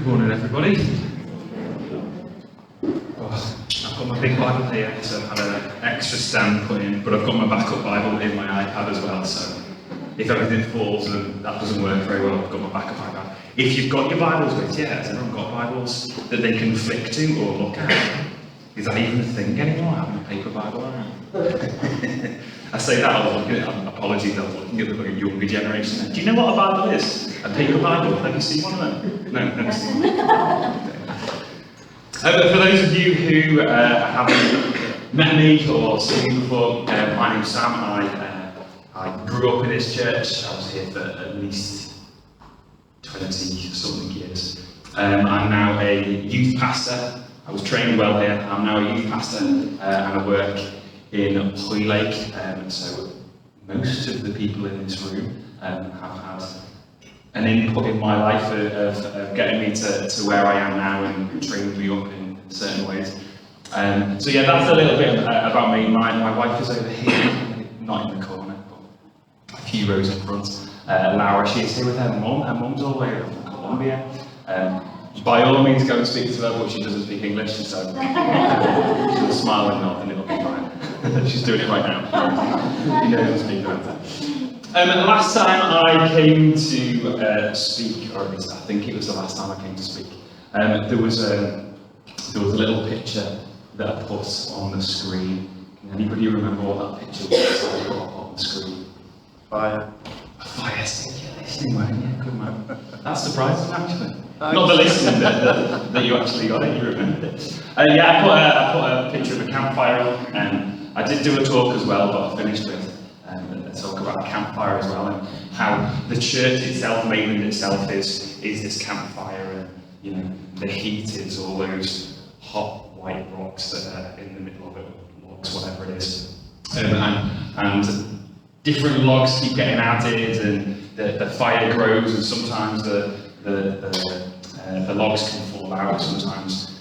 Good morning, everybody. I've got my big Bible here, so I've had an extra stand put in, but I've got my backup Bible in my iPad as well, so if everything falls and that doesn't work very well, I've got my backup iPad. If you've got your Bibles with you, has everyone got Bibles that they can flick to or look at? Is that even a thing anymore, having a paper Bible around? I say that, apologies, I was looking at the younger generation. Do you know what a Bible is? A paper Bible? Have you seen one of them? No, never seen one. But for those of you who haven't met me or seen me before, my name's Sam. I grew up in this church. I was here for at least 20-something years. I'm now a youth pastor. I was trained well here. I'm now a youth pastor and I work in Hoylake. So most of the people in this room have had an input in my life of getting me to where I am now and trained me up in certain ways. So yeah, that's a little bit about me. My wife is over here, not in the corner, but a few rows in front. Laura, she is here with her mum. Her mum's all the way from Colombia. By all means, go and speak to her, but she doesn't speak English, so she'll smile and nod and it'll be fine. She's doing it right now. You don't speak about that. Last time I came to speak, or at least I think it was the last time I came to speak, there was a little picture that I put on the screen. Can anybody remember what that picture was I put on the screen? Fire. A fire stick, you're listening, weren't you? Good man. That's surprising, actually. Not the listening bit, that you actually got it, you remembered it. Yeah, I put a picture of a campfire on. I did do a talk as well, but I finished with a talk about a campfire as well, and how the church itself, Maitland itself, is this campfire, and you know, the heat is all those hot white rocks that are in the middle of it, logs, whatever it is. And different logs keep getting added, and the fire grows, and sometimes the logs can fall out, sometimes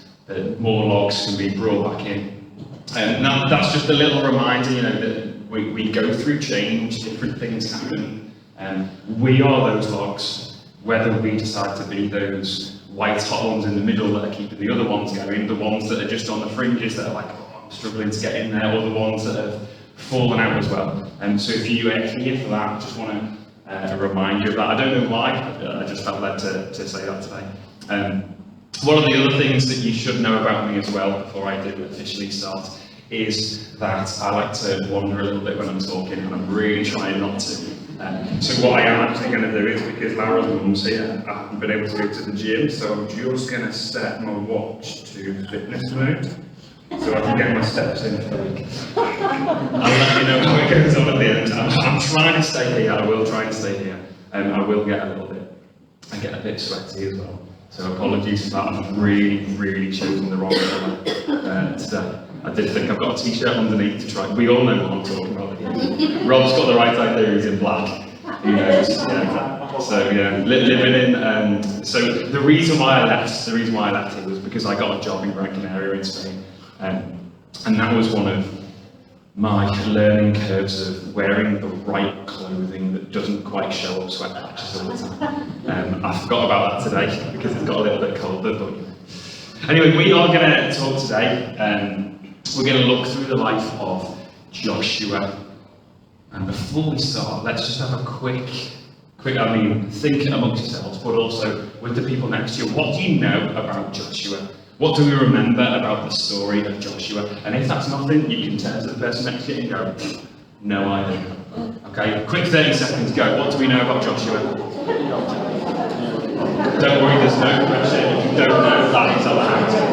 more logs can be brought back in. Now that's just a little reminder, you know, that we go through change, different things happen, and we are those logs, whether we decide to be those white hot ones in the middle that are keeping the other ones going, the ones that are just on the fringes that are like, oh, I'm struggling to get in there, or the ones that have fallen out as well. And so if you are here for that, I just want to remind you of that. I don't know why, I just felt led to say that today. One of the other things that you should know about me as well, before I do officially start, is that I like to wander a little bit when I'm talking, and I'm really trying not to. So what I am actually going to do is, because Laura's mum's here, I haven't been able to go to the gym, so I'm just going to set my watch to fitness mode, so I can get my steps in for the week. I'll let you know how it goes on at the end. I'm trying to stay here, I will try and stay here. I will get a little bit, I get a bit sweaty as well. So apologies for that, I've really chosen the wrong colour today. I did think I've got a t-shirt underneath to try. We all know what I'm talking about here. Rob's got the right idea, he's in black. He knows, yeah. So yeah, living in, so the reason why I left here was because I got a job in Gran Canaria in Spain. And that was one of my learning curves of wearing the right clothing that doesn't quite show up sweat patches all the time. I forgot about that today because it's got a little bit colder, but anyway, we are going to talk today. We're going to look through the life of Joshua. And before we start, let's just have a quick, think amongst yourselves, but also with the people next to you. What do you know about Joshua? What do we remember about the story of Joshua? And if that's nothing, you can turn to the person next to you and go, no idea. Okay, quick 30 seconds, go. What do we know about Joshua? Don't worry, there's no pressure. If you don't know, that is allowed.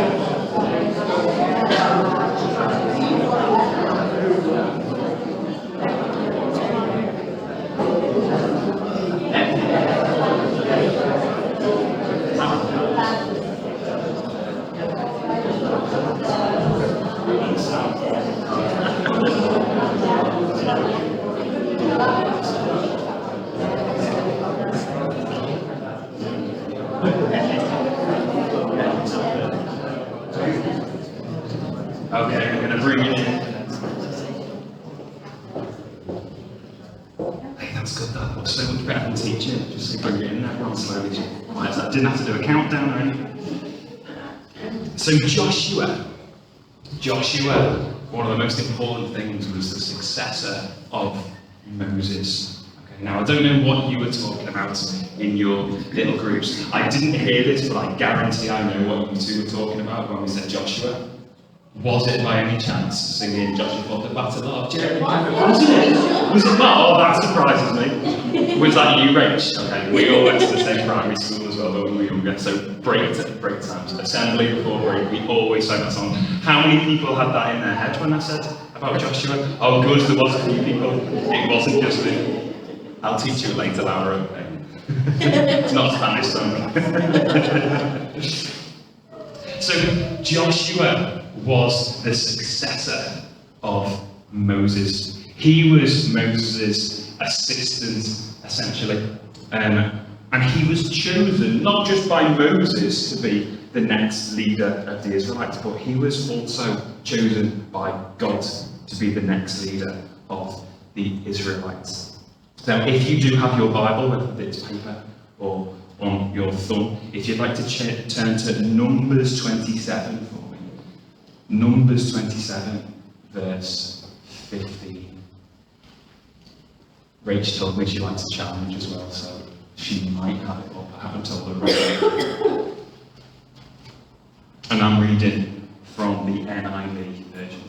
Okay, I'm going to bring it in. Hey, that's good, that was so much better than teaching. Just bring it in there, everyone slowly. Why is that didn't have to do a countdown or anything. So Joshua, one of the most important things, was the successor of Moses. Okay, now I don't know what you were talking about in your little groups. I didn't hear this, but I guarantee I know what you two were talking about when we said Joshua. Was it by any chance singing Joshua fought the battle of Jericho? Was it not? Oh, that surprises me. Was that you, Rach? Okay, we all went to the same primary school as well when we were younger, so break times, assembly before break, we always sang that song. How many people had that in their head when I said about Joshua? Oh good, there was a few people. It wasn't just me. I'll teach you later, Laura, okay? It's not a Spanish song. So Joshua was the successor of Moses. He was Moses' assistant, essentially. And he was chosen not just by Moses to be the next leader of the Israelites, but he was also chosen by God to be the next leader of the Israelites. Now, if you do have your Bible, whether it's paper or on your thumb, if you'd like to turn to Numbers 27 for me. Numbers 27, verse 15. Rach told me she likes a challenge as well, so she might have it up. I haven't told her right. And I'm reading from the NIV version.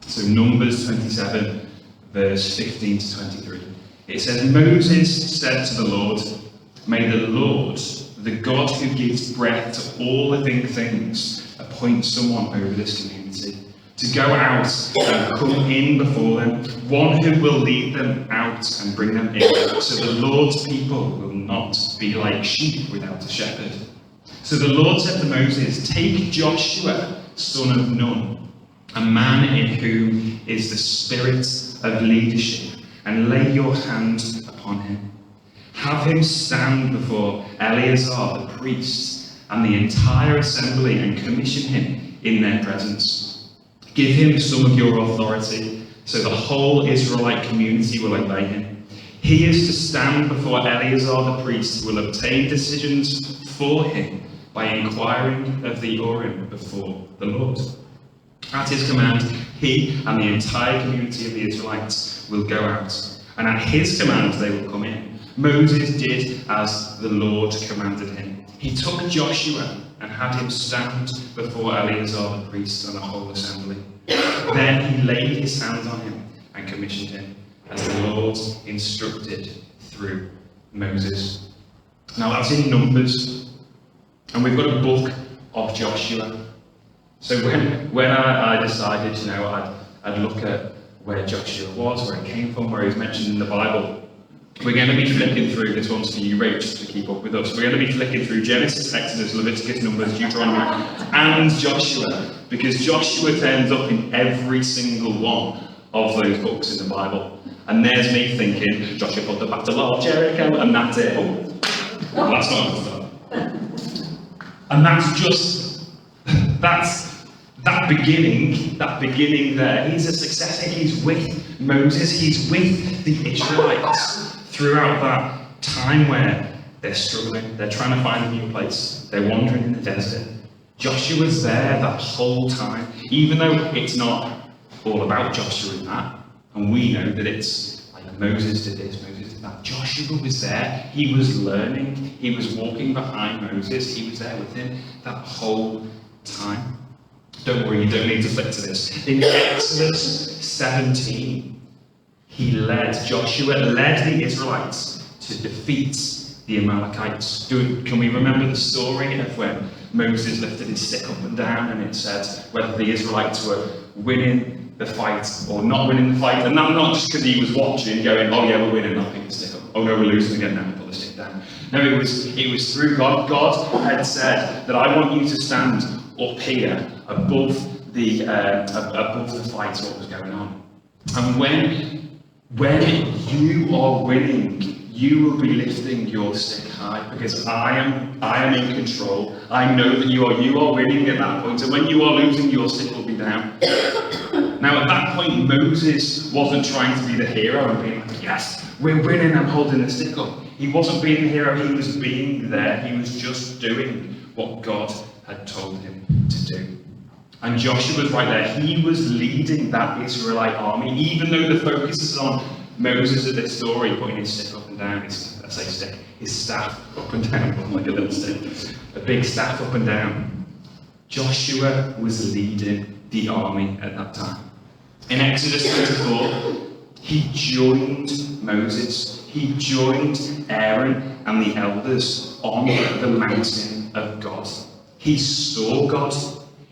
So Numbers 27, verse 15 to 23. It says, Moses said to the Lord, may the Lord, the God who gives breath to all living things, appoint someone over this community to go out and come in before them, one who will lead them out and bring them in, so the Lord's people will not be like sheep without a shepherd. So the Lord said to Moses, take Joshua, son of Nun, a man in whom is the spirit of leadership, and lay your hand upon him. Have him stand before Eleazar the priest and the entire assembly and commission him in their presence. Give him some of your authority, so the whole Israelite community will obey him. He is to stand before Eleazar the priest, who will obtain decisions for him by inquiring of the Urim before the Lord. At his command, he and the entire community of the Israelites will go out, and at his command they will come in. Moses did as the Lord commanded him. He took Joshua and had him stand before Eleazar the priest and the whole assembly. Then he laid his hands on him and commissioned him, as the Lord instructed through Moses. Now that's in Numbers, and we've got a book of Joshua. So when I decided, I'd look at where Joshua was, where he came from, where he was mentioned in the Bible, we're going to be flicking through, this one's for you, Rach, to keep up with us. We're going to be flicking through Genesis, Exodus, Leviticus, Numbers, Deuteronomy, and Joshua, because Joshua turns up in every single one of those books in the Bible. And there's me thinking, Joshua fought the battle of Jericho, and that's it. Well, that's not good stuff. And that's that beginning there. He's a successor, he's with Moses, he's with the Israelites throughout that time where they're struggling, they're trying to find a new place, they're wandering in the desert. Joshua's there that whole time, even though it's not all about Joshua in that, and we know that it's like Moses did this, Moses did that. Joshua was there, he was learning, he was walking behind Moses, he was there with him that whole time. Don't worry, you don't need to flick to this. In Exodus 17, Joshua led the Israelites to defeat the Amalekites. Can we remember the story of when Moses lifted his stick up and down, and it said whether the Israelites were winning the fight or not winning the fight? And not just because he was watching, going, oh yeah, we're winning, I'll pick the stick up. Oh no, we're losing again, now pull the stick down. No, it was through God. God had said that I want you to stand up here above the fight, what was going on. And when you are winning, you will be lifting your stick high, because I am in control. I know that you are winning at that point. And when you are losing, your stick will be down. Now at that point, Moses wasn't trying to be the hero and being like, yes, we're winning, I'm holding the stick up. He wasn't being the hero, he was being there. He was just doing what God had told him to do. And Joshua was right there. He was leading that Israelite army, even though the focus is on Moses of this story, putting his stick up and down, his staff up and down, like a little stick, a big staff up and down. Joshua was leading the army at that time. In Exodus 34, he joined Moses, he joined Aaron and the elders on the mountain of God. He saw God,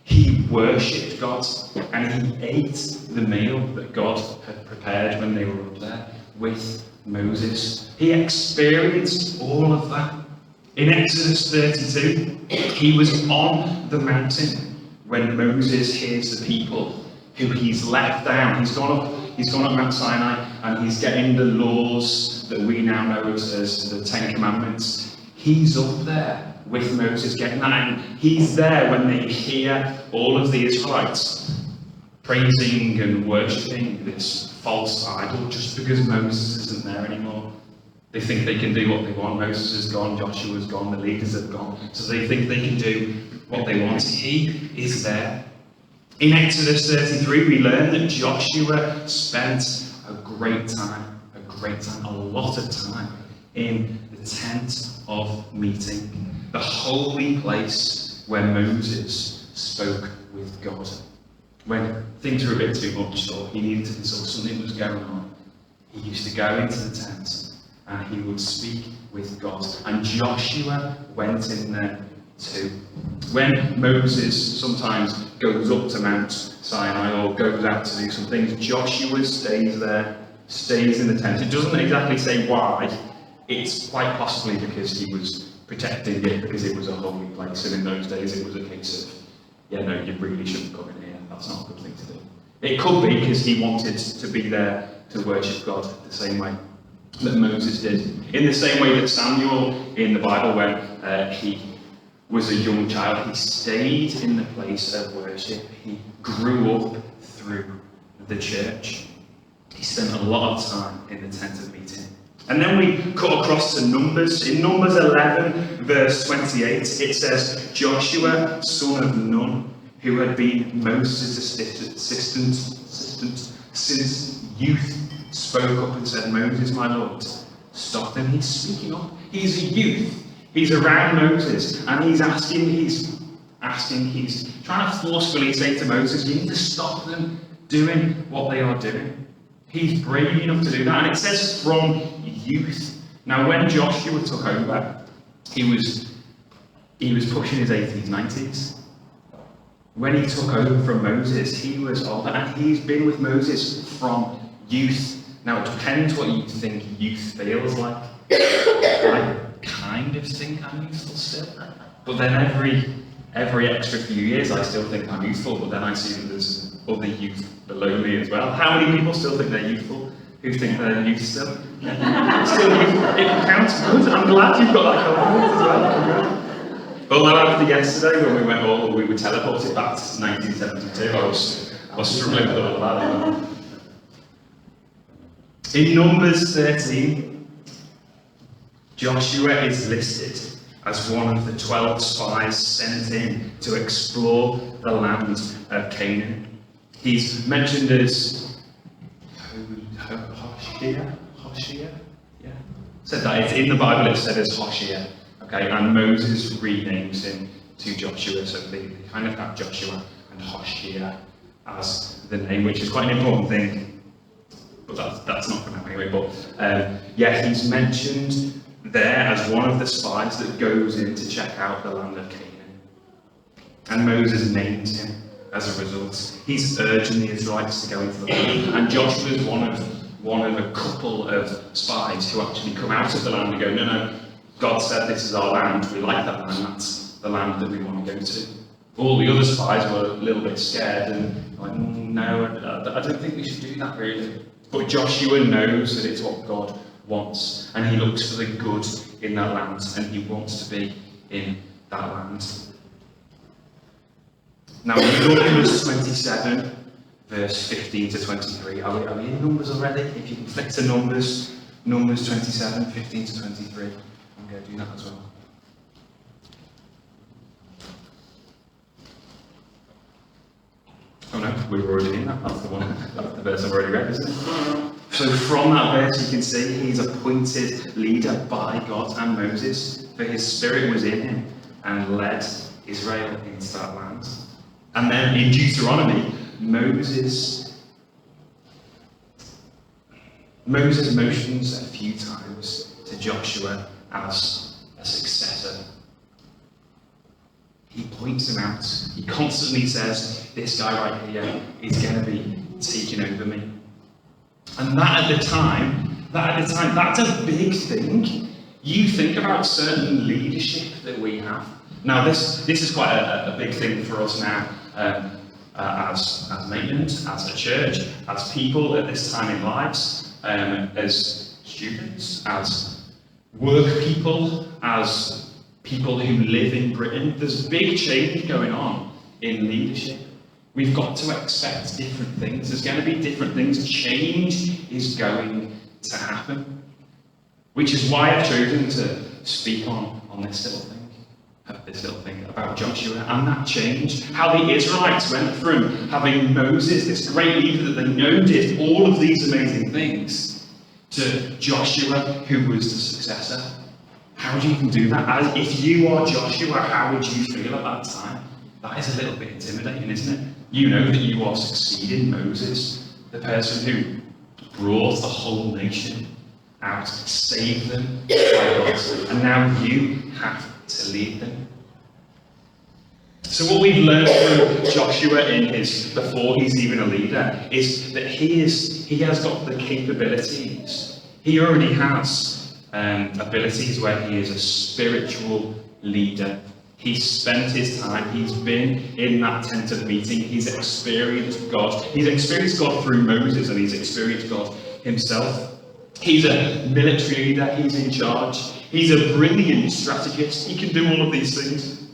he worshipped God, and he ate the meal that God had prepared when they were up there with Moses. He experienced all of that. In Exodus 32, he was on the mountain when Moses hears the people who he's left down. He's gone up Mount Sinai, and he's getting the laws that we now know as the Ten Commandments. He's up there with Moses getting that, and he's there when they hear all of the Israelites praising and worshipping this false idol just because Moses isn't there anymore. They think they can do what they want. Moses is gone, Joshua's gone, the leaders have gone, so they think they can do what they want. He is there. In Exodus 33, we learn that Joshua spent a lot of time in the tent of meeting, the holy place where Moses spoke with God. When things were a bit too much, or he needed to consult, something was going on, he used to go into the tent and he would speak with God. And Joshua went in there too. When Moses sometimes goes up to Mount Sinai or goes out to do some things, Joshua stays there, stays in the tent. It doesn't exactly say why. It's quite possibly because he was protecting it, because it was a holy place, and in those days it was a case of, yeah, no, you really shouldn't come in here, that's not a good thing to do. It could be because he wanted to be there to worship God the same way that Moses did. In the same way that Samuel in the Bible, when he was a young child, he stayed in the place of worship. He grew up through the church. He spent a lot of time in the tent of meeting. And then we cut across to Numbers. In Numbers 11, verse 28, it says, Joshua, son of Nun, who had been Moses' assistant since youth, spoke up and said, Moses, my Lord, stop him. He's speaking up. He's a youth. He's around Moses, and he's trying to forcefully say to Moses, you need to stop them doing what they are doing. He's brave enough to do that, and it says from youth. Now, when Joshua took over, he was pushing his 80s, 90s. When he took over from Moses, he was older, and he's been with Moses from youth. Now, it depends what you think youth feels like. I kind of think I'm youthful still, but then every extra few years I still think I'm youthful, but then I see that there's other youth below me as well. How many people still think they're youthful? Who think they're youth still? Still youthful. It counts good. I'm glad you've got that confidence as well. Well, after yesterday when we were teleported back to 1972, I was struggling with all of that. In Numbers 13, Joshua is listed as one of the 12 spies sent in to explore the land of Canaan. He's mentioned as Hoshea? Yeah. Said that it's in the Bible, it's said as Hoshea. Okay, and Moses renames him to Joshua, so they kind of have Joshua and Hoshea as the name, which is quite an important thing. But that's not for now anyway. But yeah, he's mentioned there as one of the spies that goes in to check out the land of Canaan. And Moses names him as a result. He's urging the Israelites to go into the land. And Joshua is one of a couple of spies who actually come out of the land and go, no, God said this is our land, we like that land, that's the land that we want to go to. All the other spies were a little bit scared and like, no, I don't think we should do that really. But Joshua knows that it's what God wants, and he looks for the good in that land, and he wants to be in that land. Now, in Numbers 27, verse 15 to 23, are we in Numbers already? If you can flick to Numbers Numbers 27, 15 to 23. I'm going to do that as well. Oh no, we were already in that. That's the one. That's the verse I've already read, isn't it? So from that verse you can see he's appointed leader by God and Moses, for his spirit was in him and led Israel into that land. And then in Deuteronomy, Moses motions a few times to Joshua as a successor. He points him out. He constantly says, this guy right here is going to be taking over me. And that at the time, that's a big thing. You think about certain leadership that we have. Now this is quite a big thing for us now, as Maitland, as a church, as people at this time in lives, as students, as work people, as people who live in Britain. There's big change going on in leadership. We've got to expect different things. There's going to be different things. Change is going to happen. Which is why I've chosen to speak on this little thing about Joshua and that change. How the Israelites went from having Moses, this great leader that they know did all of these amazing things, to Joshua, who was the successor. How do you even do that? If you are Joshua, how would you feel at that time? That is a little bit intimidating, isn't it? You know that you are succeeding Moses, the person who brought the whole nation out, saved them by God, and now you have to lead them. So what we've learned from Joshua before he's even a leader is that he has got the capabilities. He already has abilities where he is a spiritual leader. He's spent his time, he's been in that tent of meeting, he's experienced God. He's experienced God through Moses, and he's experienced God himself. He's a military leader, he's in charge. He's a brilliant strategist, he can do all of these things.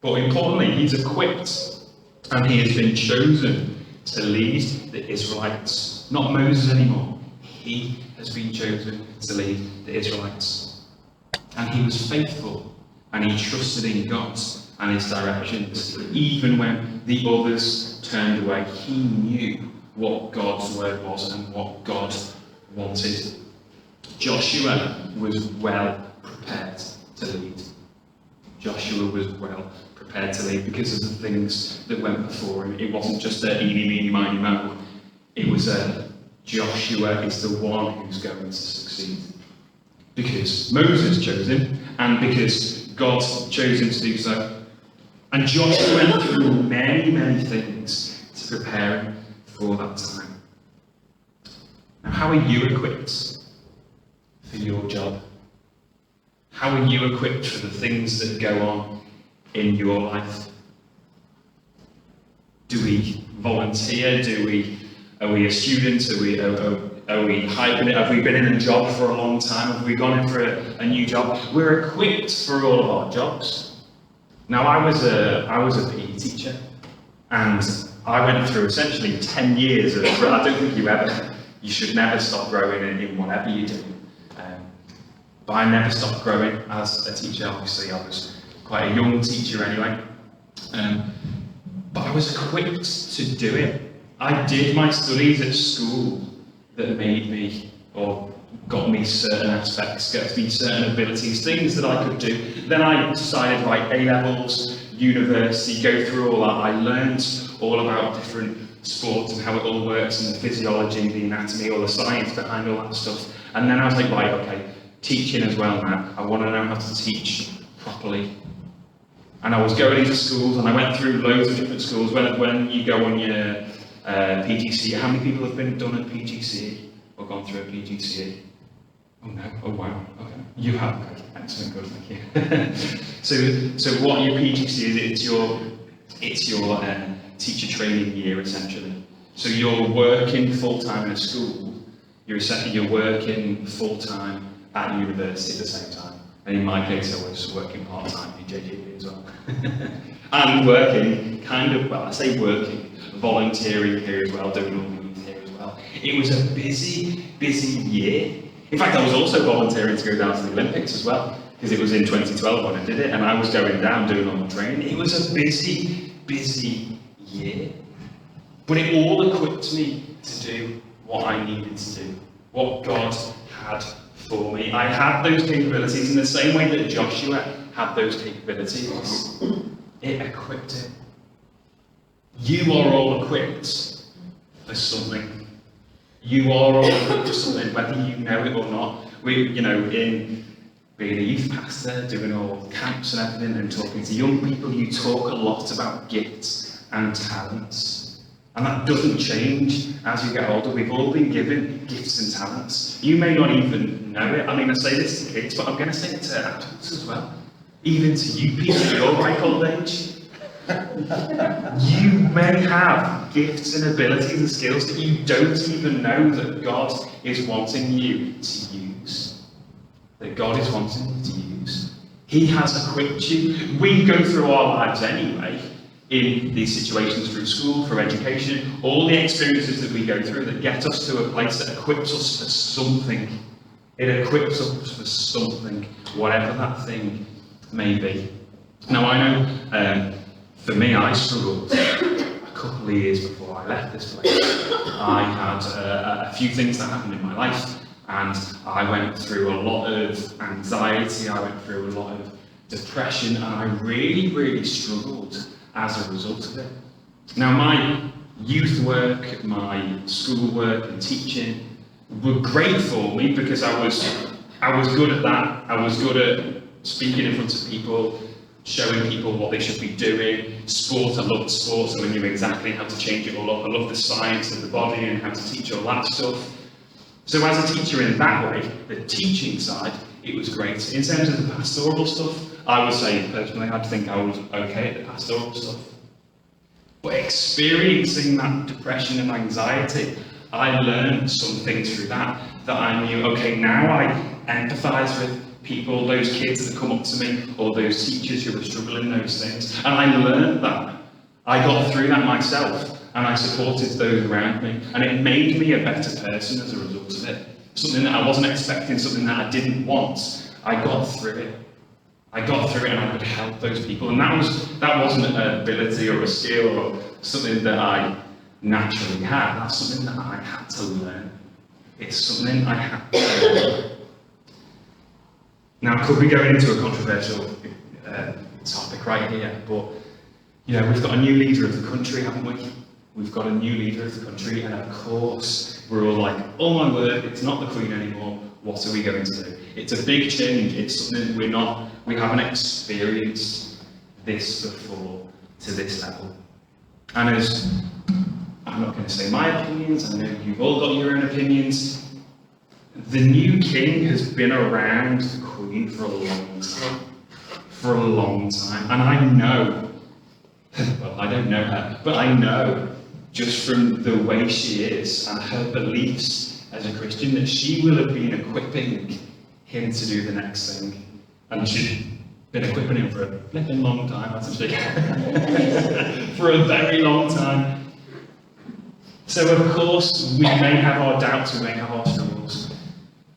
But importantly, he's equipped, and he has been chosen to lead the Israelites. Not Moses anymore. He has been chosen to lead the Israelites. And he was faithful. And he trusted in God and his directions. Even when the others turned away, he knew what God's word was and what God wanted. Joshua was well prepared to lead. Joshua was well prepared to lead because of the things that went before him. It wasn't just a eeny, meeny, miny, mo. It was a Joshua is the one who's going to succeed. Because Moses chose him, and because God chose him to do so. And Joshua went through many, many things to prepare him for that time. Now, how are you equipped for your job? How are you equipped for the things that go on in your life? Do we volunteer? Are we a student? Are we hyping it? Have we been in a job for a long time? Have we gone in for a new job? We're equipped for all of our jobs. Now, I was a PE teacher, and I went through essentially 10 years of. I don't think you should never stop growing in whatever you do. But I never stopped growing as a teacher. Obviously, I was quite a young teacher anyway. But I was equipped to do it. I did my studies at school that made me, or got me certain aspects, got me certain abilities, things that I could do. Then I decided, right, A-levels, university, go through all that. I learned all about different sports and how it all works, and the physiology, the anatomy, all the science behind all that stuff. And then I was like, right, okay, teaching as well now. I want to know how to teach properly. And I was going into schools, and I went through loads of different schools. When you go on your PGCE, how many people have done a PGCE or gone through a PGCE? Oh no, oh wow, okay. You have, excellent, good, thank you. So what your PGCE is, it's your teacher training year essentially. So you're working full-time in a school, you're working full-time at university at the same time. And in my case, I was working part-time in JGB as well. And working, I say working, volunteering here as well, doing all the youth here as well. It was a busy, busy year. In fact, I was also volunteering to go down to the Olympics as well, because it was in 2012 when I did it, and I was going down doing all my training. It was a busy, busy year. But it all equipped me to do what I needed to do, what God had for me. I had those capabilities in the same way that Joshua had those capabilities. It equipped him. You are all equipped for something. You are all equipped for something, whether you know it or not. In being a youth pastor, doing all camps and everything, and talking to young people, you talk a lot about gifts and talents. And that doesn't change as you get older. We've all been given gifts and talents. You may not even know it. I mean, I say this to kids, but I'm going to say it to adults as well. Even to you people at your ripe old age. You may have gifts and abilities and skills that you don't even know that God is wanting you to use. That God is wanting you to use. He has equipped you. We go through our lives anyway, in these situations, through school, through education, all the experiences that we go through that get us to a place that equips us for something. It equips us for something, whatever that thing may be. Now I know, for me, I struggled a couple of years before I left this place. I had a few things that happened in my life, and I went through a lot of anxiety, I went through a lot of depression, and I really, really struggled as a result of it. Now my youth work, my school work and teaching were great for me because I was good at that. I was good at speaking in front of people, showing people what they should be doing. Sport, I loved sports, and I knew exactly how to change it all up. I loved the science of the body and how to teach all that stuff. So as a teacher in that way, the teaching side, it was great. In terms of the pastoral stuff, I would say personally, I'd think I was okay at the pastoral stuff. But experiencing that depression and anxiety, I learned some things through that I knew, okay, now I empathise with people, those kids that come up to me, or those teachers who are struggling those things. And I learned that. I got through that myself, and I supported those around me. And it made me a better person as a result of it. Something that I wasn't expecting, something that I didn't want. I got through it. And I could help those people. And that wasn't an ability or a skill or something that I naturally had. That's something that I had to learn. It's something I had to learn. Now, could we go into a controversial topic right here? But, we've got a new leader of the country, haven't we? We've got a new leader of the country, and of course, we're all like, oh my word, it's not the Queen anymore. What are we going to do? It's a big change. It's something we haven't experienced this before to this level. And I'm not going to say my opinions, I know you've all got your own opinions. The new king has been around the Queen for a long time. And I know, well, I don't know her, but I know just from the way she is and her beliefs as a Christian that she will have been equipping him to do the next thing. And she's been equipping him for a flipping long time, actually. For a very long time. So of course, we may have our doubts, we may have our struggles,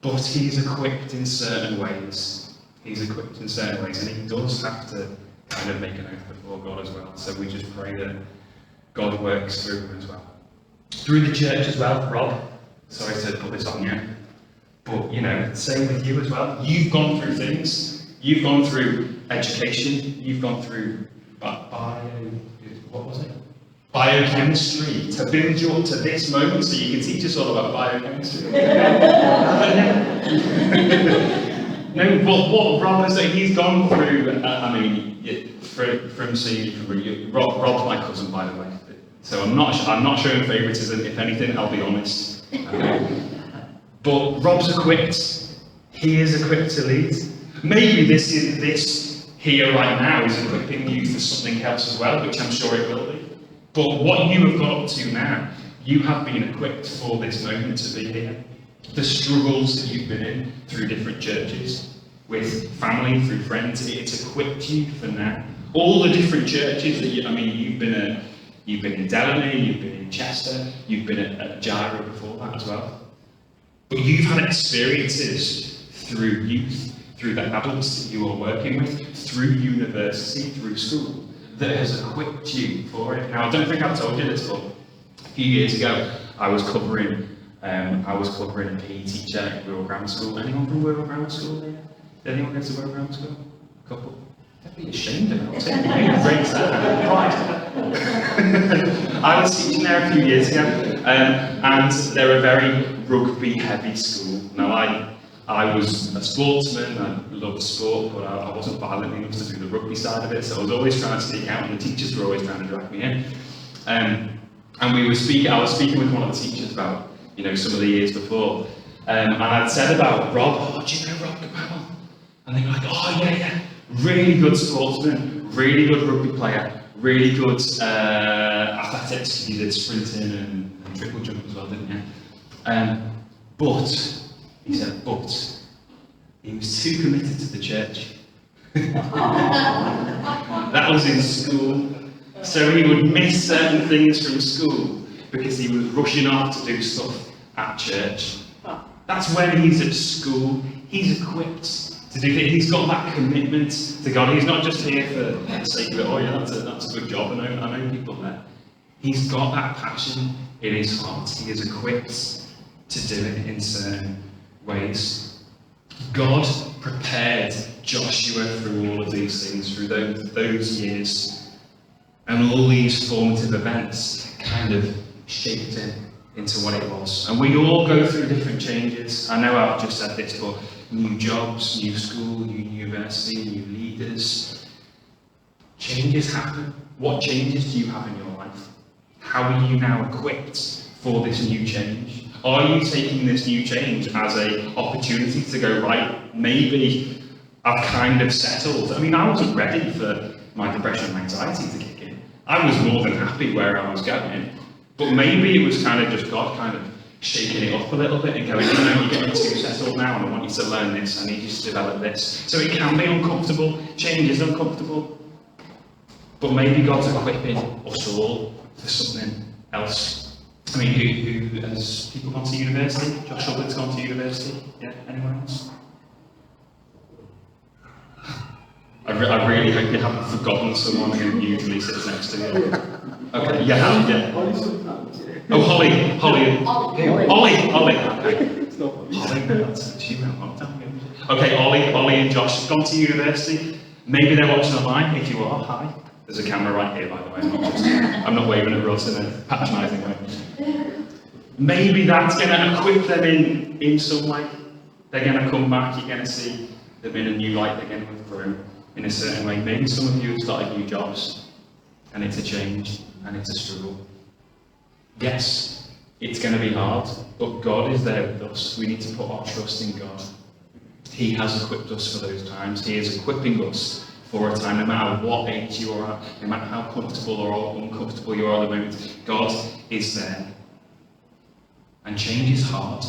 but he's equipped in certain ways. And he does have to kind of make an oath before God as well. So we just pray that God works through him as well. Through the church as well, Rob. Sorry to put this on you. But, same with you as well. You've gone through things. You've gone through education. You've gone through biochemistry to build you up to this moment so you can teach us all about biochemistry. No, but what Rob is saying, he's gone through, from seeing Rob's my cousin, by the way. So I'm not showing favouritism. If anything, I'll be honest. But Rob's equipped. He is equipped to lead. Maybe this here right now is equipping you for something else as well, which I'm sure it will be. But what you have got up to now, you have been equipped for this moment to be here. The struggles that you've been in through different churches, with family, through friends, it's equipped you for now. All the different churches that you've been in Delaney, you've been in Chester, you've been at Gyra before that as well. But you've had experiences through youth, through the adults that you are working with, through university, through school, that has equipped you for it. Now, I don't think I've told you this, but a few years ago, I was covering a PE teacher at Wirral Grammar School. Anyone from Wirral Grammar School here? Did anyone go to Wirral Grammar School? A couple? Don't be ashamed about it. I was teaching there a few years ago, and they're a very rugby-heavy school. Now, I was a sportsman, I loved sport, but I wasn't violent enough to do the rugby side of it, so I was always trying to sneak out, and the teachers were always trying to drag me in. And I was speaking with one of the teachers about, some of the years before, and I'd said about Rob, do you know Rob Capel? And they were like, oh yeah, really good sportsman, really good rugby player, really good athletics, you did sprinting and triple jump as well, didn't you? But he said, but he was too committed to the church. That was in school. So he would miss certain things from school because he was rushing off to do stuff at church. That's when he's at school. He's equipped to do it. He's got that commitment to God. He's not just here for the sake of it. Oh yeah, that's a good job. I know people there. He's got that passion in his heart. He is equipped to do it in certain ways. God prepared Joshua through all of these things, through those years, and all these formative events kind of shaped him into what it was. And we all go through different changes. I know I've just said this, but new jobs, new school, new university, new leaders. Changes happen. What changes do you have in your life? How are you now equipped for this new change? Are you taking this new change as an opportunity to go, right, maybe I've kind of settled. I mean, I wasn't ready for my depression and anxiety to kick in. I was more than happy where I was going. But maybe it was kind of just God kind of shaking it up a little bit and going, you're getting too settled now and I want you to learn this, I need you to develop this. So it can be uncomfortable, change is uncomfortable. But maybe God's equipping us all for something else. I mean, who has people gone to university? Josh Hubbard's gone to university? Yeah, anyone else? I really hope you haven't forgotten someone who usually sits next to you. Okay, yeah. Oh, Holly. Okay. Holly, that's she went a long time ago. Okay, Ollie and Josh have gone to university. Maybe they're watching online. If you are, hi. There's a camera right here, by the way. I'm not waving at Russ in a patronising way. Maybe that's going to equip them in some way. They're going to come back. You're going to see them in a new light. They're going to grow in a certain way. Maybe some of you have started new jobs, and it's a change, and it's a struggle. Yes, it's going to be hard, but God is there with us. We need to put our trust in God. He has equipped us for those times. He is equipping us for a time, no matter what age you are at, no matter how comfortable or uncomfortable you are at the moment. God is there. And change is hard.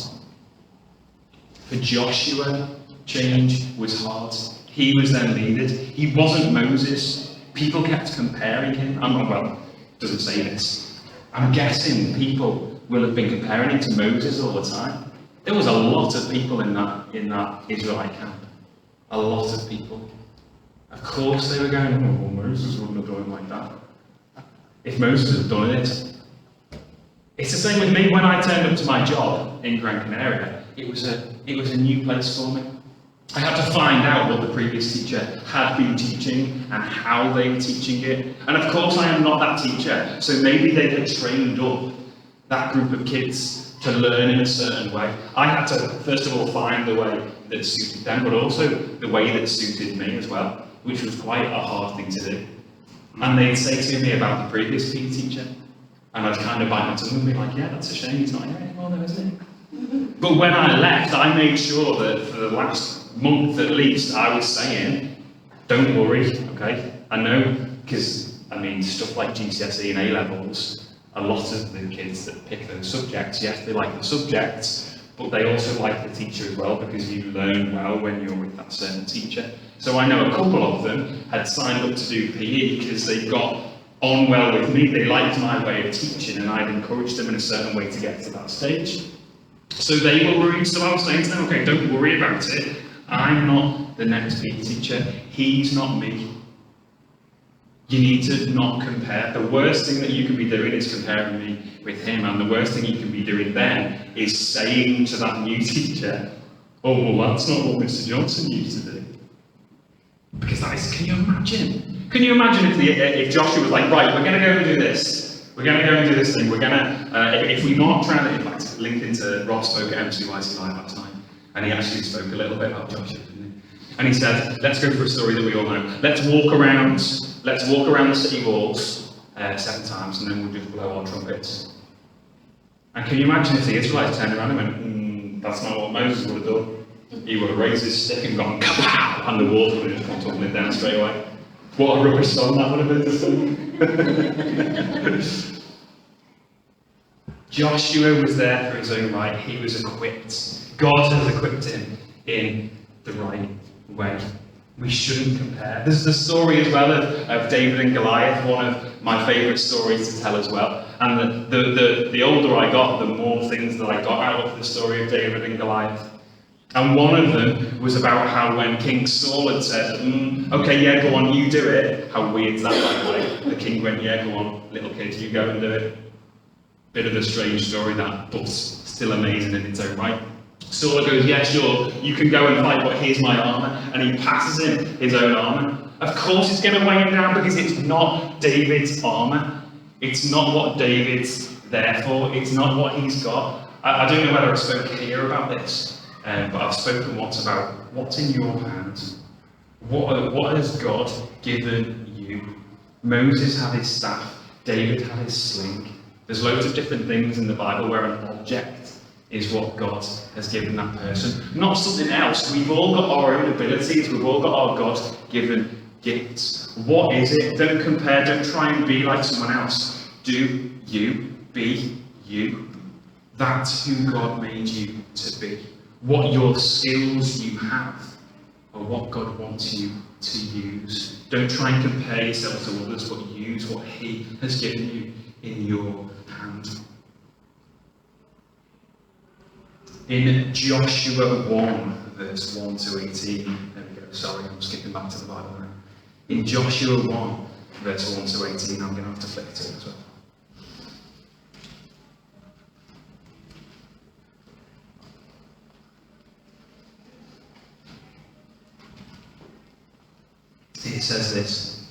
For Joshua, change was hard. He was then leaded. He wasn't Moses. People kept comparing him. Well, it doesn't say this. I'm guessing people will have been comparing him to Moses all the time. There was a lot of people in that Israelite camp. A lot of people. Of course they were going, oh, well, Moses wouldn't have done it like that. If Moses had done it. It's the same with me. When I turned up to my job in Gran Canaria, it was a new place for me. I had to find out what the previous teacher had been teaching and how they were teaching it. And of course I am not that teacher, so maybe they had trained up that group of kids to learn in a certain way. I had to, first of all, find the way that suited them, but also the way that suited me as well, which was quite a hard thing to do. And they'd say to me about the previous PE teacher, and I'd kind of bite my tongue and be like, yeah, that's a shame, he's not here anymore though, isn't he? But when I left, I made sure that for the last month at least, I was saying, don't worry, okay? I know, because, I mean, stuff like GCSE and A-levels, a lot of the kids that pick those subjects, yes, they like the subjects, but they also like the teacher as well, because you learn well when you're with that certain teacher. So I know a couple of them had signed up to do PE because they got on well with me. They liked my way of teaching, and I'd encouraged them in a certain way to get to that stage. So they were worried, so I was saying to them, okay, don't worry about it. I'm not the next PE teacher. He's not me. You need to not compare. The worst thing that you can be doing is comparing me with him, and the worst thing you can be doing then is saying to that new teacher, oh, well, that's not what Mr. Johnson used to do. Because that is, can you imagine? Can you imagine if Joshua was like, right, we're going to go and do this. We're going to go and do this thing. We're going to, if we're not trying to, in fact, link into Ross spoke at MCYC Live last night, and he actually spoke a little bit about Joshua, didn't he? And he said, let's go for a story that we all know. Let's walk around the city walls 7 times, and then we'll just blow our trumpets. And can you imagine if the Israelites turned around and went, that's not what Moses would have done. He would have raised his stick and gone kapow, and the walls would have just gone tumbling down straight away. What a rubbish song that would have been to sing. Joshua was there for his own right. He was equipped. God has equipped him in the right way. We shouldn't compare. There's the story as well of David and Goliath, one of my favourite stories to tell as well. And the older I got, the more things that I got out of the story of David and Goliath. And one of them was about how when King Saul had said, okay, yeah, go on, you do it. How weird's that, by the way? The king went, yeah, go on, little kid, you go and do it. Bit of a strange story, that, but still amazing in its own right. Saul goes, yeah, sure, you can go and fight, but here's my armour. And he passes him his own armour. Of course it's going to weigh him down because it's not David's armour. It's not what David's there for. It's not what he's got. I don't know whether I've spoken here about this. But I've spoken once about what's in your hands. What has God given you? Moses had his staff, David had his sling. There's loads of different things in the Bible where an object is what God has given that person, not something else. We've all got our own abilities, we've all got our God-given gifts. What is it? Don't compare, don't try and be like someone else. Do you, be you. That's who God made you to be. What your skills you have are what God wants you to use. Don't try and compare yourself to others, but use what He has given you in your hand. In Joshua 1, verse 1 to 18, there we go, sorry, I'm skipping back to the Bible now. In Joshua 1, verse 1 to 18, I'm going to have to flick to it as well. It says this: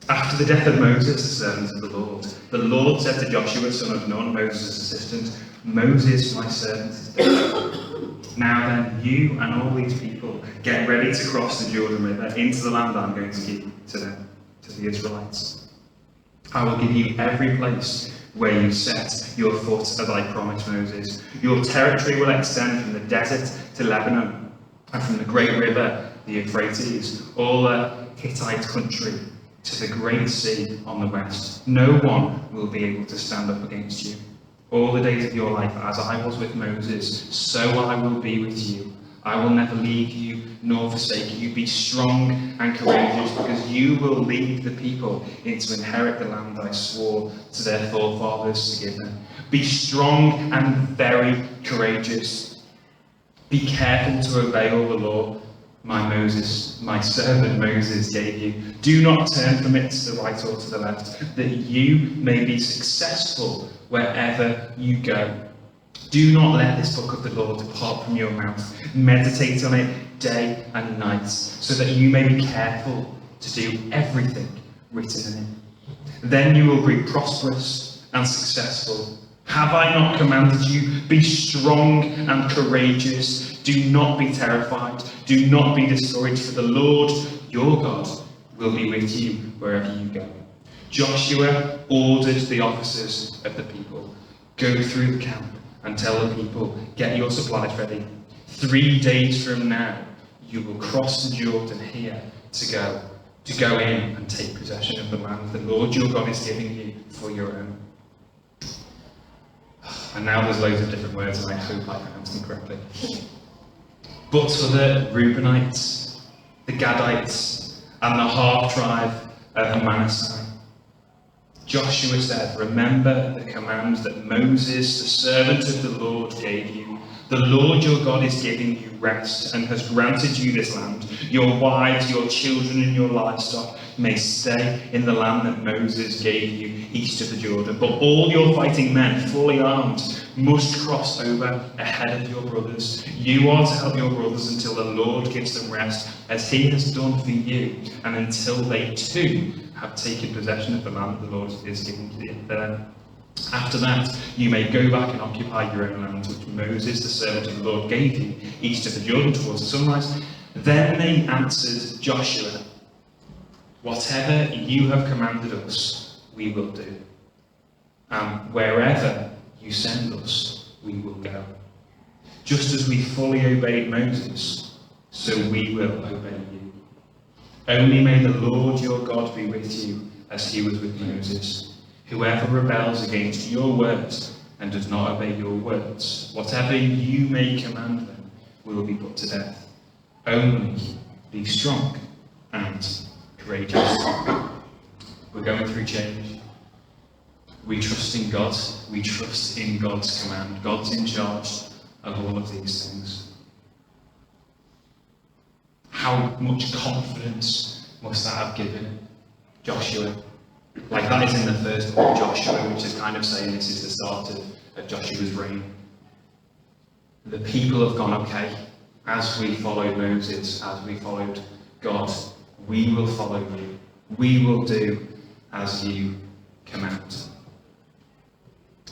after the death of Moses, the servant of the Lord said to Joshua, son of Nun, Moses' assistant, Moses, my servant, is dead. Now then, you and all these people get ready to cross the Jordan River into the land I'm going to give to them, to the Israelites. I will give you every place where you set your foot, as I promised Moses. Your territory will extend from the desert to Lebanon, and from the great river, the Euphrates, all the Hittite country, to the great sea on the west. No one will be able to stand up against you. All the days of your life, as I was with Moses, so I will be with you. I will never leave you nor forsake you. Be strong and courageous, because you will lead the people in to inherit the land I swore to their forefathers to give them. Be strong and very courageous. Be careful to obey all the law my servant Moses gave you. Do not turn from it to the right or to the left, that you may be successful wherever you go. Do not let this book of the law depart from your mouth. Meditate on it day and night, so that you may be careful to do everything written in it. Then you will be prosperous and successful. Have I not commanded you? Be strong and courageous. Do not be terrified. Do not be discouraged, for the Lord your God will be with you wherever you go. Joshua ordered the officers of the people, go through the camp and tell the people, get your supplies ready. 3 days from now, you will cross the Jordan here to go in and take possession of the land the Lord your God is giving you for your own. And now there's loads of different words, and I hope I pronounced them correctly. But for the Reubenites, the Gadites, and the half-tribe of Manasseh, Joshua said, "Remember the command that Moses, the servant of the Lord, gave you. The Lord your God is giving you rest and has granted you this land. Your wives, your children, and your livestock may stay in the land that Moses gave you east of the Jordan. But all your fighting men, fully armed, must cross over ahead of your brothers. You are to help your brothers until the Lord gives them rest, as he has done for you, and until they too have taken possession of the land the Lord is giving to them. After that, you may go back and occupy your own land, which Moses, the servant of the Lord, gave you east of the Jordan towards the sunrise." Then they answered Joshua, "Whatever you have commanded us, we will do. And wherever you send us, we will go. Just as we fully obeyed Moses, so we will obey you. Only may the Lord your God be with you as he was with Moses. Whoever rebels against your words and does not obey your words, whatever you may command them, will be put to death. Only be strong and courageous." We're going through change. We trust in God. We trust in God's command. God's in charge of all of these things. How much confidence must that have given Joshua? Like, that is in the first book of Joshua, which is kind of saying this is the start of Joshua's reign. The people have gone, okay, as we followed Moses, as we followed God, we will follow you. We will do as you command.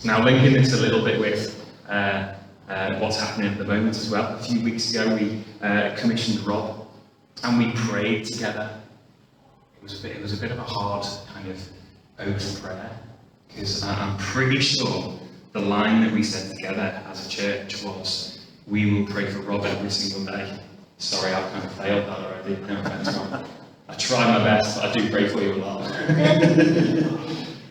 Now, linking this a little bit with what's happening at the moment as well. A few weeks ago, we commissioned Rob, and we prayed together. It was a bit of a hard kind of oath prayer, because I'm pretty sure the line that we said together as a church was, "We will pray for Rob every single day." Sorry, I've kind of failed that already. No offense, Rob. I try my best, but I do pray for you a lot.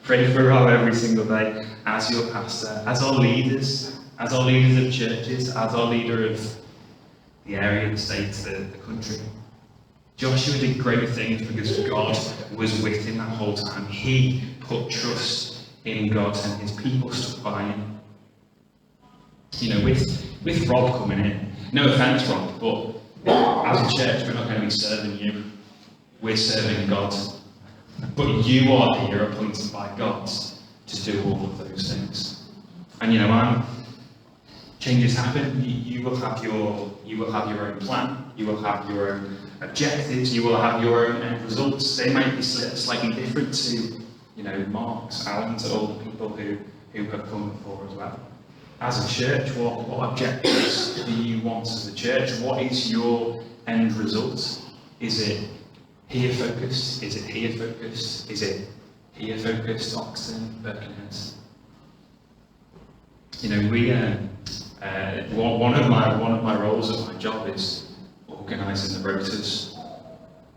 Pray for Rob every single day as your pastor, as our leaders of churches, as our leader of the area, the state, the country. Joshua did great things because God was with him that whole time. He put trust in God, and his people stood by him. You know, with Rob coming in, no offence, Rob, but as a church, we're not going to be serving you. We're serving God. But you are here appointed by God to do all of those things. And you know, changes happen. You will have your own plan. You will have your own objectives. You will have your own end results. They might be slightly different to, you know, Mark's, Alan's, all the people who have come before as well. As a church, what objectives do you want as a church? What is your end result? Is it here focused? Is it here focused? Is it here focused? Oxton, Birkenhead. You know, we one of my roles at my job is organising the rotas.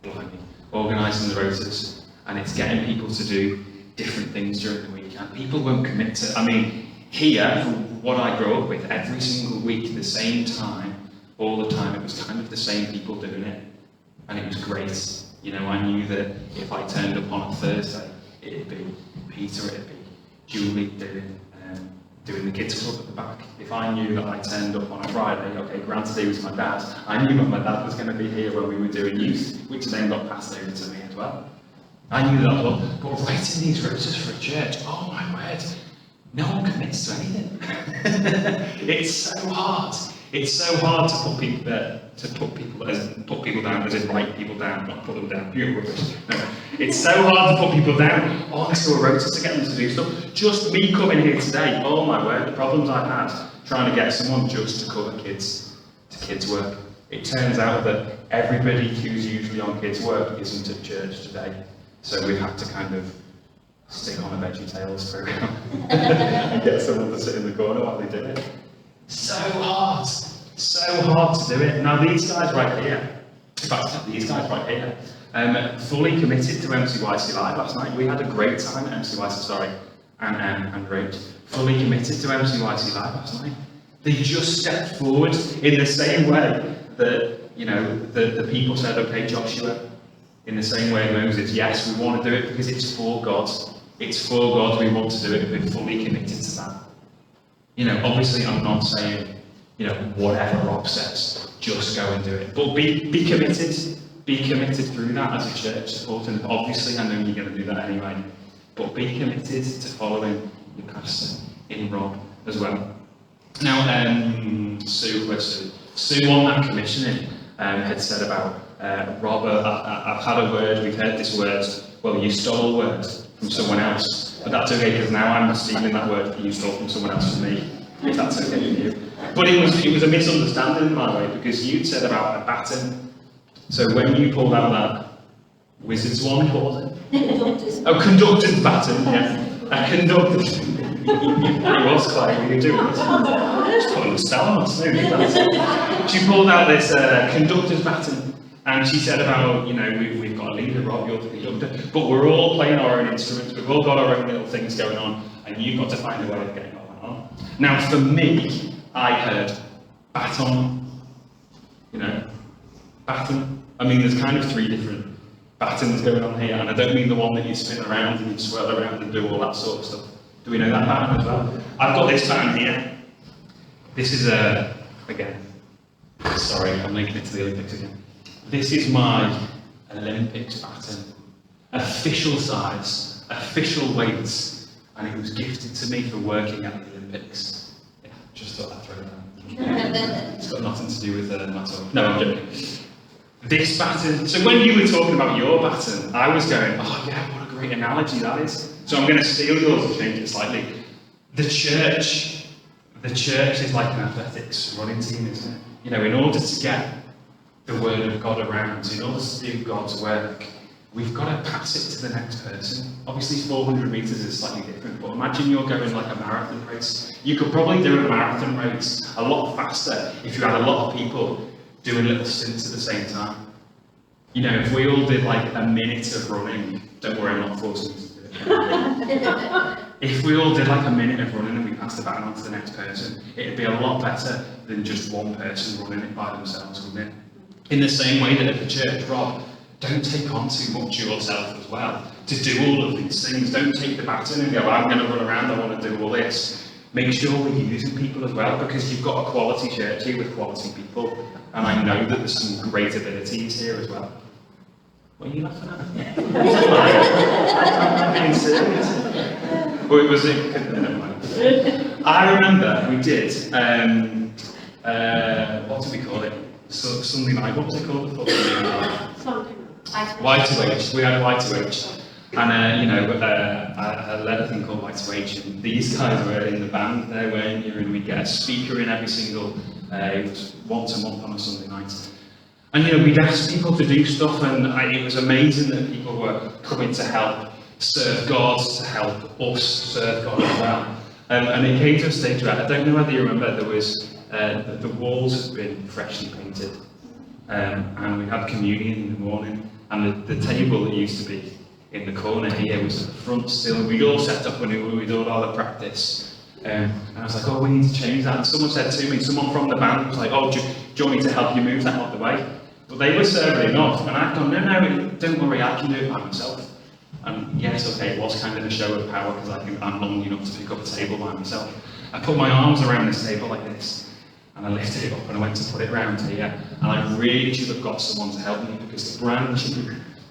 Blimey, organising the rotas, and it's getting people to do different things during the week. And people won't commit to. I mean, here, from what I grew up with, every single week, the same time, all the time, it was kind of the same people doing it, and it was great. You know, I knew that if I turned up on a Thursday, it'd be Peter, it'd be Julie doing the kids club at the back. If I knew that I turned up on a Friday, okay, granted he was my dad, I knew that my dad was going to be here when we were doing youth, which then got passed over to me as well. I knew that a lot, but writing these rotas for a church, oh my word, no one commits to anything. It's so hard. It's so hard to put people down, as in write people down, not put them down. You're rubbish. No. It's so hard to put people down onto a rota to get them to do stuff. Just me coming here today, oh my word, the problems I've had trying to get someone just to cover kids work. It turns out that everybody who's usually on kids work isn't at church today. So we've had to kind of stick on a VeggieTales program and get someone to sit in the corner while they do it. So hard to do it. Now these guys right here, in fact these guys right here, fully committed to MCYC Live last night. We had a great time at MCYC, and Rach, fully committed to MCYC Live last night. They just stepped forward in the same way that, you know, the people said, okay, Joshua, in the same way Moses, yes, we want to do it because it's for God. It's for God, we want to do it, we're fully committed to that. Obviously I'm not saying, whatever Rob says, just go and do it. But be committed. Be committed through that as a church supporting. Obviously, I know you're going to do that anyway. But be committed to following your pastor in Rob as well. Now, Sue on that commissioning had said about Rob, I've had a word, we've heard this word, well, you stole a word from someone else. But that's okay, because now I'm stealing that word that you stole from someone else from me, if that's okay with you. But it was a misunderstanding in my way, because you said about a baton. So when you pulled out that wizard's wand, what was it? Conductor's baton, yeah. A conductor. It was quite, what are you doing? Just putting a spell on us, She pulled out this conductor's baton, and she said about, we've got a leader, Rob, you're the conductor, but we're all playing our own instruments, we've all got our own little things going on, and you've got to find a way of getting all that on. Now, for me, I heard baton, baton. I mean, there's kind of 3 different batons going on here, and I don't mean the one that you spin around and you swirl around and do all that sort of stuff. Do we know that baton as well? I've got this baton here. This is again, sorry, I'm linking it to the Olympics again. This is my Olympics baton. Official size, official weights, and it was gifted to me for working at the Olympics. Yeah, just thought I'd throw that out. It's got nothing to do with my talk. No, I'm joking. This baton, so when you were talking about your baton, I was going, oh yeah, what a great analogy that is. So I'm going to steal yours and change it slightly. The church is like an athletics running team, isn't it? In order to get the word of God around, in order to do God's work, we've got to pass it to the next person. Obviously 400 metres is slightly different, but imagine you're going like a marathon race. You could probably do a marathon race a lot faster if you had a lot of people doing little stints at the same time. If we all did like a minute of running, don't worry, I'm not forcing you to do it. If we all did like a minute of running and we passed the baton on to the next person, it'd be a lot better than just one person running it by themselves, wouldn't it? In the same way that at the church, Rob, don't take on too much yourself as well to do all of these things. Don't take the baton and go, I'm going to run around, I want to do all this. Make sure we're using people as well, because you've got a quality church here with quality people, and I know that there's some great abilities here as well. What are you laughing at? I'm being serious. Or was it? Never mind. I remember we did, what do we call it? Sunday night, what was it called? Y2H. We had Y2H. And I led a thing called Y2H, and these guys were in the band there, weren't you? And we'd get a speaker in every single, it was once a month on a Sunday night. And we'd ask people to do stuff, and it was amazing that people were coming to help serve God, to help us serve God as well. And it came to a stage where, I don't know whether you remember, there was, the walls had been freshly painted, and we had communion in the morning, and the table that used to be in the corner here was at the front still. We'd all set up when we'd all had a practice. And I was like, oh, we need to change that. And someone said to me, someone from the band was like, oh, do you want me to help you move that out of the way? But they were serving enough, and I'd gone, no, don't worry, I can do it by myself. And yes, okay, it was kind of a show of power, because I'm long enough to pick up a table by myself. I put my arms around this table like this, and I lifted it up, and I went to put it around here, and I really should have got someone to help me, because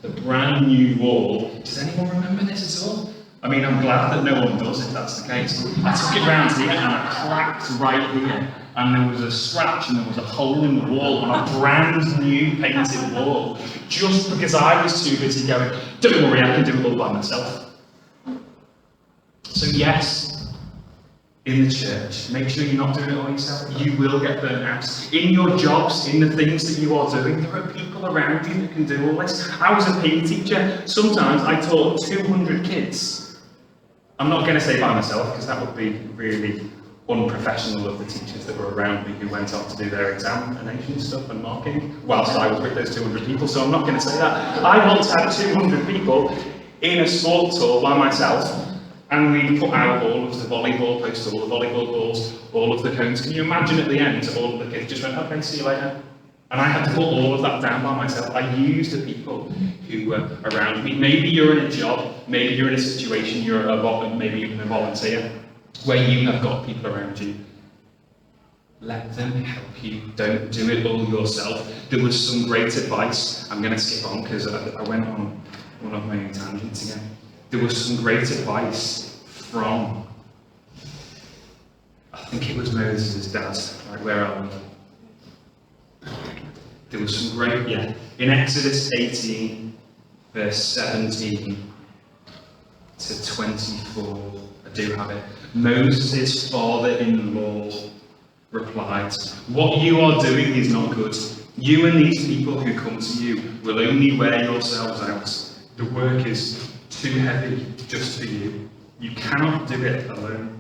the brand new wall, does anyone remember this at all? I mean, I'm glad that no one does if that's the case. I took it round here and I cracked right here, and there was a scratch and there was a hole in the wall on a brand new painted wall, just because I was too busy going, don't worry, I can do it all by myself. So yes, in the church, make sure you're not doing it all yourself. You will get burnt out. In your jobs, in the things that you are doing, there are people around you that can do all this. I was a PE teacher. Sometimes I taught 200 kids. I'm not going to say by myself, because that would be really unprofessional of the teachers that were around me who went off to do their examination stuff and marking, whilst I was with those 200 people, so I'm not going to say that. I once had 200 people in a sports hall by myself, and we put out all of the volleyball posts, all the volleyball balls, all of the cones. Can you imagine at the end, all of the kids just went, okay, see you later. And I had to put all of that down by myself. I used the people who were around me. Maybe you're in a job, maybe you're in a situation, maybe even a volunteer, where you have got people around you. Let them help you. Don't do it all yourself. There was some great advice. I'm going to skip on because I went on one of my own tangents again. There was some great advice from, I think it was Moses' dad. Right, where are we? There was some great, in Exodus 18, verse 17 to 24, I do have it. Moses' father-in-law replied, "What you are doing is not good. You and these people who come to you will only wear yourselves out. The work is too heavy just for you. You cannot do it alone.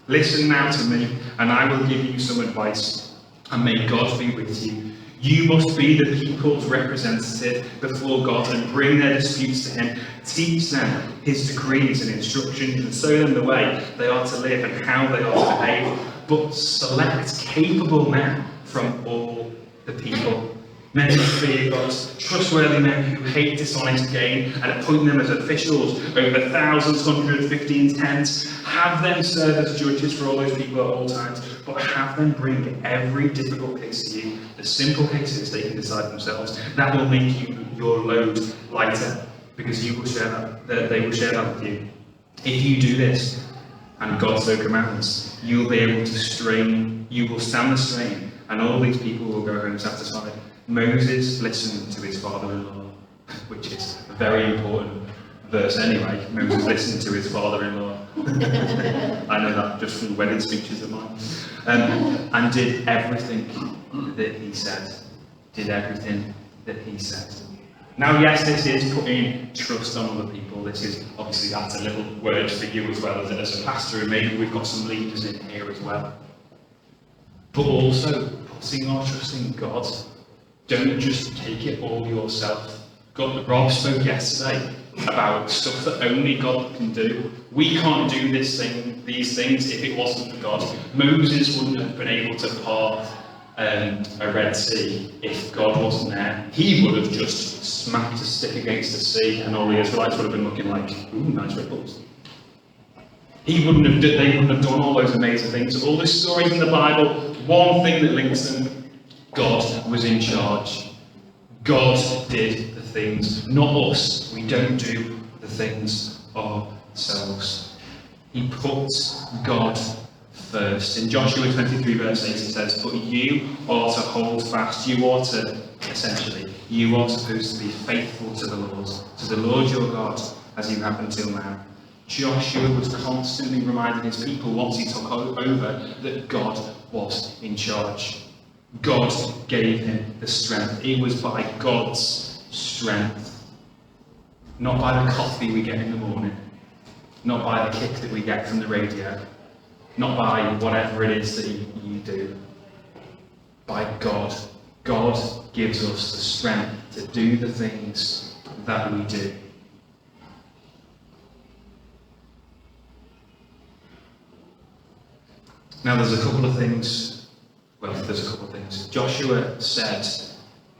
Listen now to me, and I will give you some advice, and may God be with you. You must be the people's representative before God and bring their disputes to him. Teach them his decrees and instructions and show them the way they are to live and how they are to behave. But select capable men from all the people. Men who fear God, trustworthy men who hate dishonest gain, and appoint them as officials over thousands, hundreds, 15, tens. Have them serve as judges for all those people at all times, but have them bring every difficult case to you. The simple cases they can decide themselves. That will make your load lighter, because you will share that. They will share that with you. If you do this, and God so commands, you will be able to strain. You will stand the strain, and all these people will go home satisfied." Moses listened to his father-in-law, which is a very important verse anyway. Moses listened to his father-in-law. I know that just from wedding speeches of mine. And did everything that he said. Did everything that he said. Now, yes, this is putting trust on other people. This is, obviously, that's a little word for you as well as a pastor, and maybe we've got some leaders in here as well. But also, putting our trust in God. Don't just take it all yourself. Rob spoke yesterday about stuff that only God can do. We can't do these things if it wasn't for God. Moses wouldn't have been able to part a Red Sea if God wasn't there. He would have just smacked a stick against the sea, and all the Israelites would have been looking like, ooh, nice ripples. They wouldn't have done all those amazing things. All the stories in the Bible, one thing that links them: God was in charge. God did the things, not us. We don't do the things ourselves. He puts God first. In Joshua 23 verse 8 it says, "But you are to hold fast." You are to, essentially, you are supposed to be faithful to the Lord your God, as you have until now. Joshua was constantly reminding his people once he took over that God was in charge. God gave him the strength. It was by God's strength. Not by the coffee we get in the morning. Not by the kick that we get from the radio. Not by whatever it is that you do. By God. God gives us the strength to do the things that we do. Now there's a couple of things. Joshua said,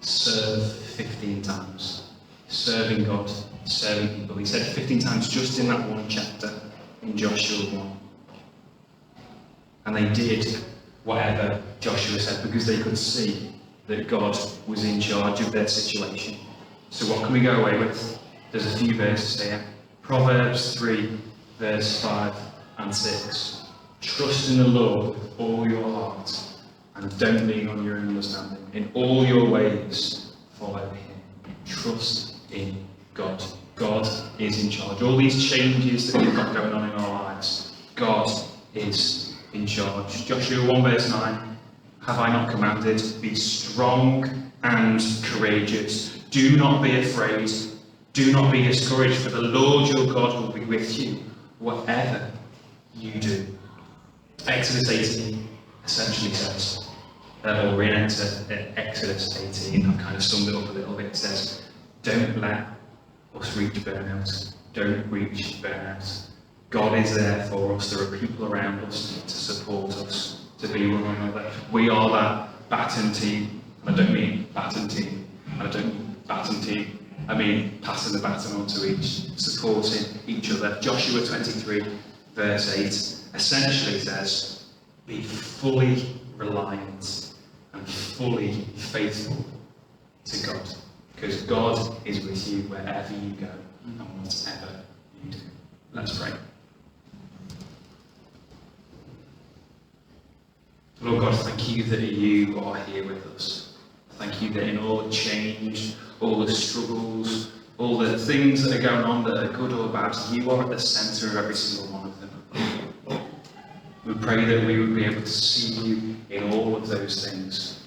serve 15 times. Serving God, serving people. He said 15 times just in that one chapter, in Joshua 1. And they did whatever Joshua said because they could see that God was in charge of their situation. So what can we go away with? There's a few verses here. Proverbs 3, verse 5 and 6. Trust in the Lord with all your heart, and don't lean on your own understanding. In all your ways, follow him. Trust in God. God is in charge. All these changes that we've got going on in our lives, God is in charge. Joshua 1 verse 9, have I not commanded? Be strong and courageous. Do not be afraid. Do not be discouraged, for the Lord your God will be with you, whatever you do. Exodus 18 essentially says, or in Exodus 18, I've kind of summed it up a little bit, it says, don't let us reach burnout. Don't reach burnout. God is there for us. There are people around us to support us, to be with one another. We are that baton team. And I don't mean baton team. And I don't mean baton team. I mean passing the baton on to each, supporting each other. Joshua 23, verse 8, essentially says, be fully reliant and fully faithful to God. Because God is with you wherever you go and whatever you do. Let's pray. Lord God, thank you that you are here with us. Thank you that in all the change, all the struggles, all the things that are going on that are good or bad, you are at the centre of every single one of them. We pray that we would be able to see you in all of those things,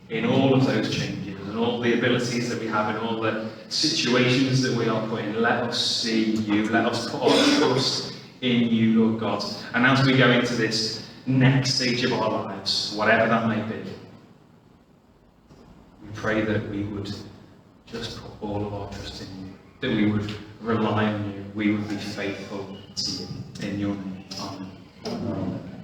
in all of those changes, and all the abilities that we have, in all the situations that we are put in. Let us see you. Let us put our trust in you, Lord God. And as we go into this next stage of our lives, whatever that may be, we pray that we would just put all of our trust in you, that we would rely on you, we would be faithful to you. In your name, amen.